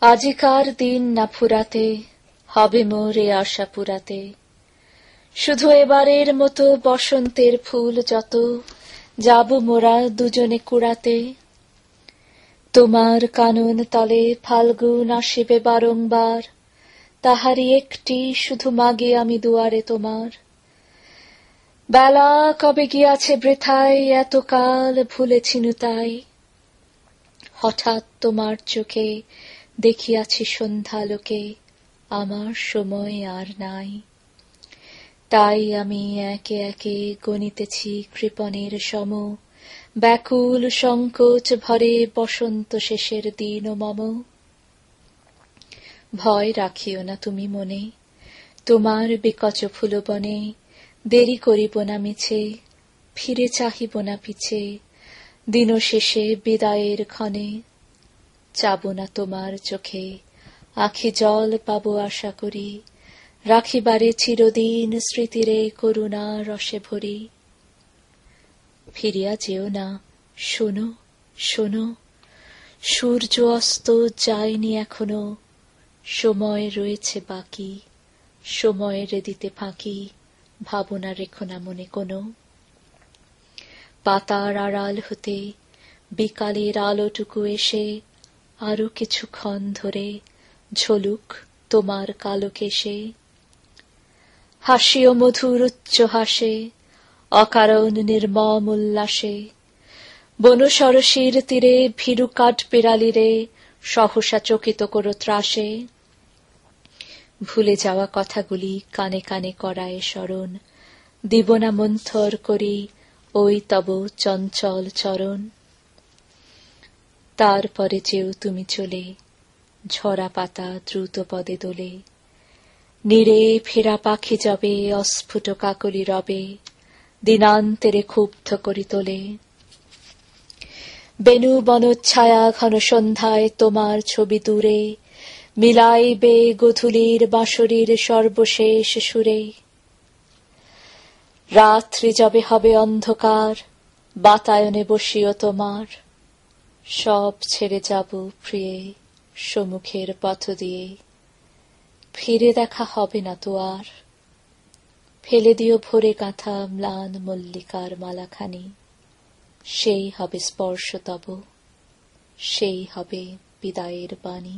আজিকার দিন না ফুরাতে, হবে মোর এ আশা পুরাতে। শুধু এবারের মতো বসন্তের ফুল যত, যাব মোরা দুজনে কুড়াতে। তোমার কানন তলে ফাল্গুন আসিবে বারংবার, তাহারি একটি শুধু মাগে আমি দুয়ারে তোমার। বেলা কবে গিয়াছে বৃথায়, এতকাল ভুলেছিনু তাই। হঠাৎ তোমার চোখে দেখিয়াছি সন্ধ্যালোকে, আমার সময় আর নাই। তাই আমি একে একে গণিতেছি কৃপণের সম, ব্যাকুল সংকোচ ভরে বসন্ত শেষের দিন মম। ভয় রাখিও না তুমি মনে, তোমার বিকচ ফুলবনে দেরি করিব না মিছে, ফিরে চাহিব না পিছে দিন শেষে বিদায়ের ক্ষণে। যাব না তোমার চোখে আখি জল পাব আশা করি, রাখিবারে চিরদিন স্মৃতিরে করুণা রসে ভরি। ফিরিয়া যেও না, শোনো শোনো, সূর্য অস্ত যায়নি এখনো, সময় রয়েছে বাকি, সময়ের দিতে ফাঁকি, ভাবনা রেখো না মনে কোনো। পাতার আড়াল হতে বিকালের আলোটুকু এসে আরো কিছুক্ষণ ধরে ঝলুক তোমার কালো কেশে। হাসিও মধুর উচ্চ হাসে, অকারণ নির্মম উল্লাসে, বনসরসীর তীরে ভীরু কাঠ বিড়ালিরে সহসা চকিত করো ত্রাসে। ভুলে যাওয়া কথাগুলি কানে কানে করায় স্মরণ, দিব না মন্থর করি ওই তব চঞ্চল চরণ। তারপরে যেও তুমি চলে, ঝরা পাতা দ্রুত পদে দোলে, নীরে ফেরা পাখি যাবে অস্ফুট কাকলি রবে, দিনান্তেরে ক্ষুব্ধ করি তোলে। বেনু বনচ্ছায়া ঘন সন্ধ্যায় তোমার ছবি দূরে, মিলাইবে গোধূলির বাঁশরীর সর্বশেষ সুরে। রাত্রি যবে হবে অন্ধকার, বাতায়নে বসিও তোমার, সব ছেড়ে যাব প্রিয়ে সম্মুখের পথ দিয়ে। ফিরে দেখা হবে না তো আর, ফেলে দিও ভরে গাঁথা ম্লান মল্লিকার মালাখানি, সেই হবে স্পর্শ তব, সেই হবে বিদায়ের বাণী।